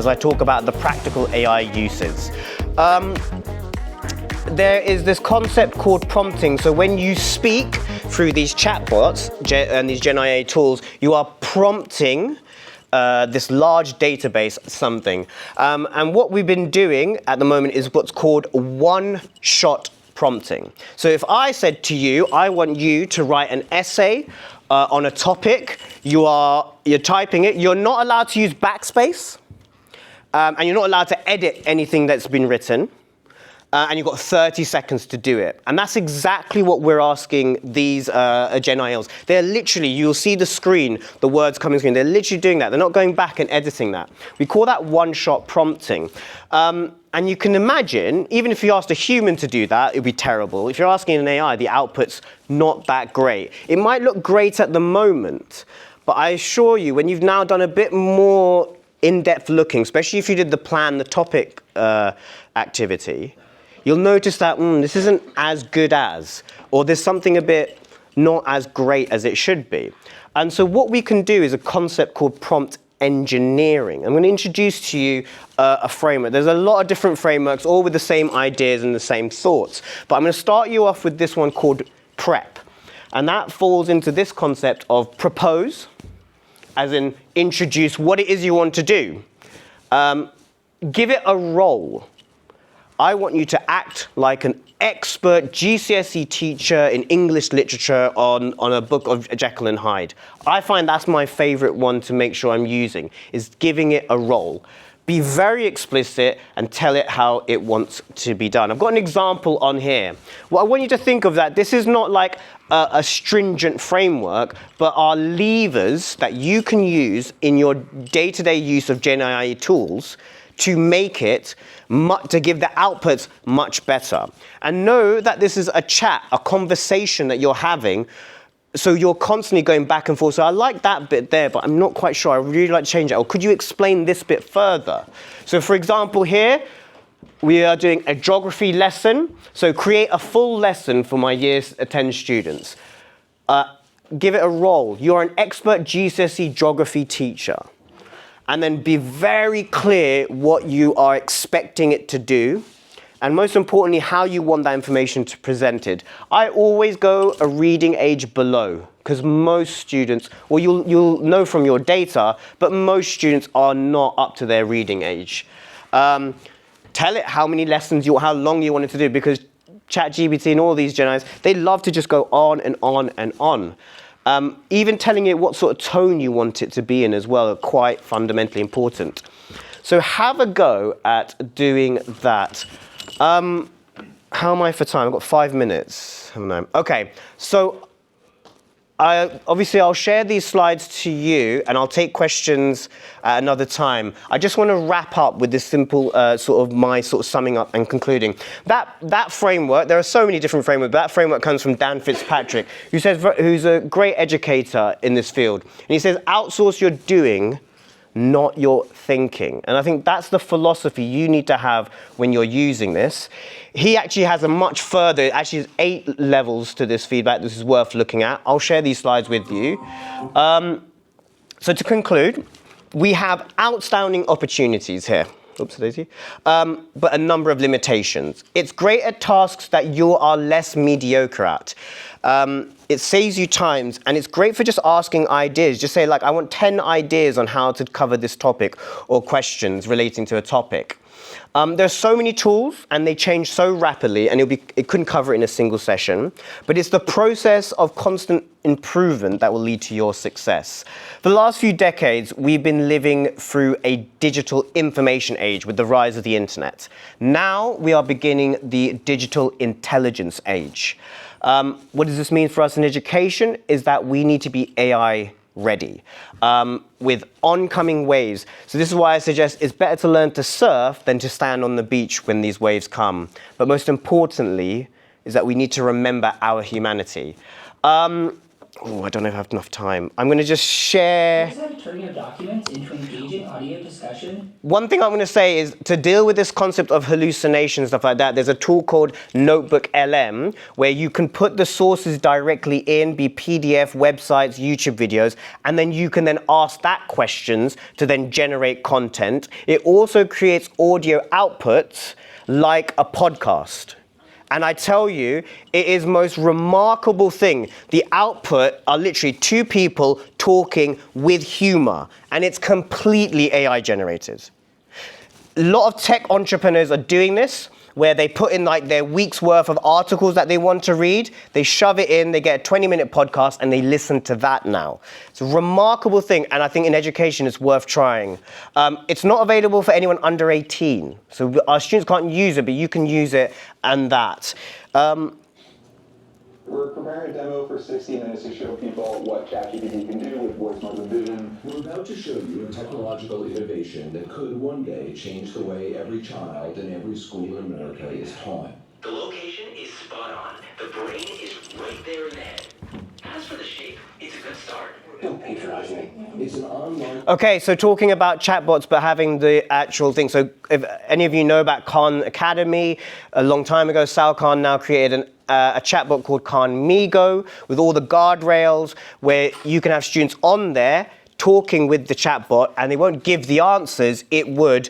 as I talk about the practical AI uses. There is this concept called prompting. So when you speak through these chatbots and these Gen AI tools, you are prompting this large database something. And what we've been doing at the moment is what's called one-shot prompting. So if I said to you, I want you to write an essay on a topic, you're typing it, you're not allowed to use backspace, and you're not allowed to edit anything that's been written. And you've got 30 seconds to do it. And that's exactly what we're asking these Gen ILs. They're literally, you'll see the screen, the words coming screen, they're literally doing that. They're not going back and editing that. We call that one-shot prompting. And you can imagine, even if you asked a human to do that, it'd be terrible. If you're asking an AI, the output's not that great. It might look great at the moment, but I assure you, when you've now done a bit more in-depth looking, especially if you did the plan, the topic activity, you'll notice that this isn't as good as, or there's something a bit not as great as it should be. And so what we can do is a concept called prompt engineering. I'm going to introduce to you a framework. There's a lot of different frameworks, all with the same ideas and the same thoughts. But I'm going to start you off with this one called PrEP. And that falls into this concept of propose, as in introduce what it is you want to do. Give it a role. I want you to act like an expert GCSE teacher in English literature on a book of Jekyll and Hyde. I find that's my favorite one to make sure I'm using, is giving it a role. Be very explicit and tell it how it wants to be done. I've got an example on here. What I want you to think of that, this is not like a stringent framework, but are levers that you can use in your day-to-day use of Gen AI tools to make it, to give the outputs much better. And know that this is a chat, a conversation that you're having, so you're constantly going back and forth. So I like that bit there, but I'm not quite sure. I really like to change it. Or could you explain this bit further? So for example here, we are doing a geography lesson. So create a full lesson for my year 10 students. Give it a role. You're an expert GCSE geography teacher. And then be very clear what you are expecting it to do, and most importantly, how you want that information to present it. I always go a reading age below, because most students, well, you'll know from your data, but most students are not up to their reading age. Tell it how many lessons, how long you want it to do, because ChatGPT and all these Gen Is, they love to just go on and on and on. Even telling it what sort of tone you want it to be in as well are quite fundamentally important. So have a go at doing that. How am I for time? I've got 5 minutes, haven't I? Okay, so obviously I'll share these slides to you and I'll take questions at another time. I just want to wrap up with this simple my summing up and concluding. That framework, there are so many different frameworks, but that framework comes from Dan Fitzpatrick, who's a great educator in this field. And he says, outsource your doing, not your thinking. And I think that's the philosophy you need to have when you're using this. He actually has a much further, actually there's 8 levels to this feedback. This is worth looking at. I'll share these slides with you. So to conclude, we have outstanding opportunities here. Oops, daisy. But a number of limitations. It's great at tasks that you are less mediocre at. It saves you times, and it's great for just asking ideas. Just say, like, I want 10 ideas on how to cover this topic, or questions relating to a topic. There are so many tools, and they change so rapidly, and it couldn't cover it in a single session. But it's the process of constant improvement that will lead to your success. For the last few decades, we've been living through a digital information age with the rise of the internet. Now we are beginning the digital intelligence age. What does this mean for us in education? Is that we need to be AI ready with oncoming waves. So this is why I suggest it's better to learn to surf than to stand on the beach when these waves come. But most importantly is that we need to remember our humanity. Oh, I don't know if I have enough time. I'm going to just share. Is that turning your documents into engaging audio discussion? One thing I'm going to say is to deal with this concept of hallucination, stuff like that, there's a tool called Notebook LM where you can put the sources directly in, be PDF, websites, YouTube videos, and then you can then ask that questions to then generate content. It also creates audio outputs like a podcast. And I tell you, it is most remarkable thing. The output are literally two people talking with humor, and it's completely AI generated. A lot of tech entrepreneurs are doing this, where they put in like their week's worth of articles that they want to read, they shove it in, they get a 20-minute podcast, and they listen to that now. It's a remarkable thing, and I think in education it's worth trying. It's not available for anyone under 18, so our students can't use it, but you can use it and that. We're preparing a demo for 60 minutes to show people what ChatGPT can do with voice mode vision. We're about to show you a technological innovation that could one day change the way every child in every school in America is taught. The location is spot on. The brain is right there in the head. As for the shape, it's a good start. Don't patronize me. It's an online... Okay, so talking about chatbots, but having the actual thing. So if any of you know about Khan Academy, a long time ago, Sal Khan now created a chatbot called Khan Migo with all the guardrails where you can have students on there talking with the chatbot, and they won't give the answers, it would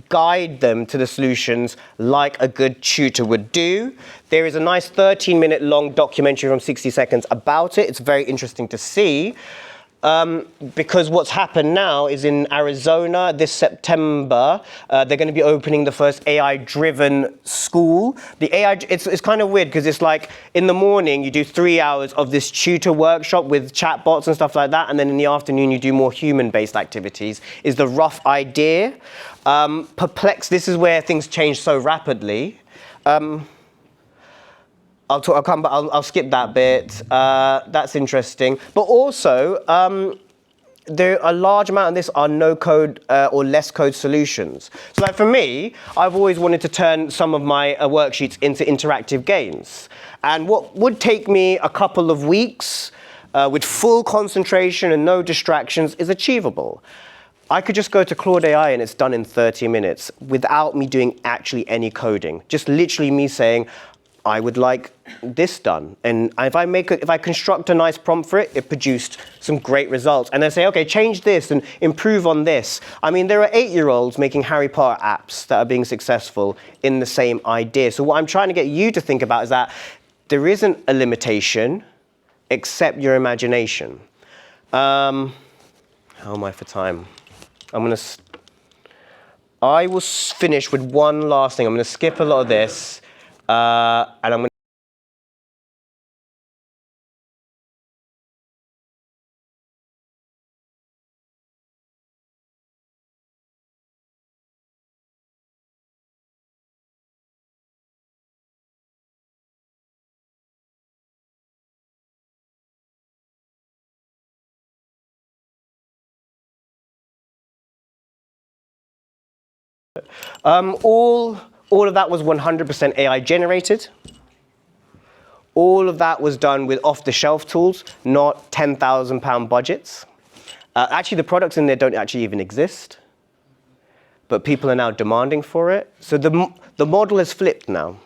guide them to the solutions like a good tutor would do. There is a nice 13-minute long documentary from 60 Seconds about it. It's very interesting to see. Because what's happened now is in Arizona this September, they're going to be opening the first AI-driven school. The AI, it's kind of weird because it's like in the morning you do 3 hours of this tutor workshop with chatbots and stuff like that, and then in the afternoon you do more human-based activities, is the rough idea. Perplexed, this is where things change so rapidly. I'll skip that bit. That's interesting. But also, there a large amount of this are no code or less code solutions. So like for me, I've always wanted to turn some of my worksheets into interactive games. And what would take me a couple of weeks with full concentration and no distractions is achievable. I could just go to Claude AI and it's done in 30 minutes without me doing actually any coding. Just literally me saying, I would like this done. And if I construct a nice prompt for it, it produced some great results. And then say, okay, change this and improve on this. I mean, there are 8-year-olds making Harry Potter apps that are being successful in the same idea. So what I'm trying to get you to think about is that there isn't a limitation except your imagination. How am I for time? I will finish with one last thing. I'm going to skip a lot of this. And I'm going all of that was 100% AI generated. All of that was done with off-the-shelf tools, not £10,000 budgets. Actually, the products in there don't actually even exist, but people are now demanding for it. So the model has flipped now.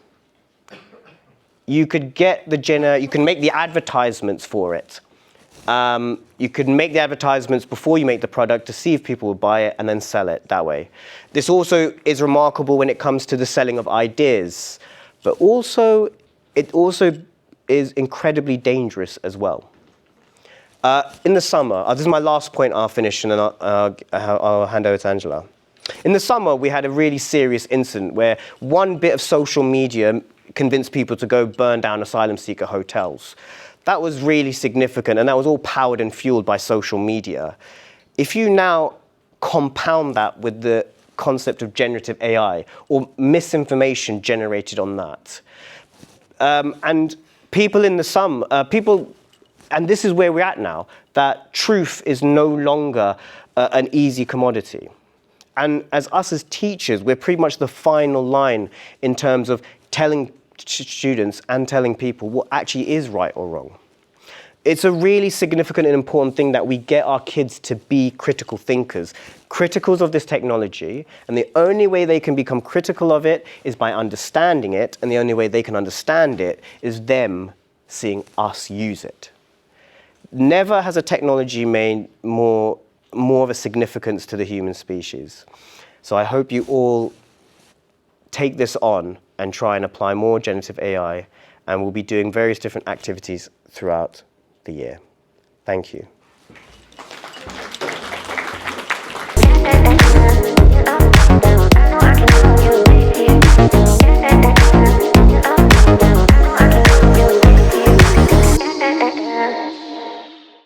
You could get you can make the advertisements for it. You could make the advertisements before you make the product to see if people will buy it and then sell it that way. This also is remarkable when it comes to the selling of ideas, but it also is incredibly dangerous as well. In the summer, this is my last point, I'll finish and then I'll hand over to Angela. In the summer, we had a really serious incident where one bit of social media convinced people to go burn down asylum seeker hotels. That was really significant, and that was all powered and fueled by social media. If you now compound that with the concept of generative AI or misinformation generated on that, and people in the sum, and this is where we're at now, that truth is no longer an easy commodity. And as us as teachers, we're pretty much the final line in terms of telling students and telling people what actually is right or wrong. it's a really significant and important thing that we get our kids to be critical thinkers, criticals of this technology, and the only way they can become critical of it is by understanding it, and the only way they can understand it is them seeing us use it. Never has a technology made more of a significance to the human species. So I hope you all take this on and try and apply more generative AI, and we'll be doing various different activities throughout the year. Thank you.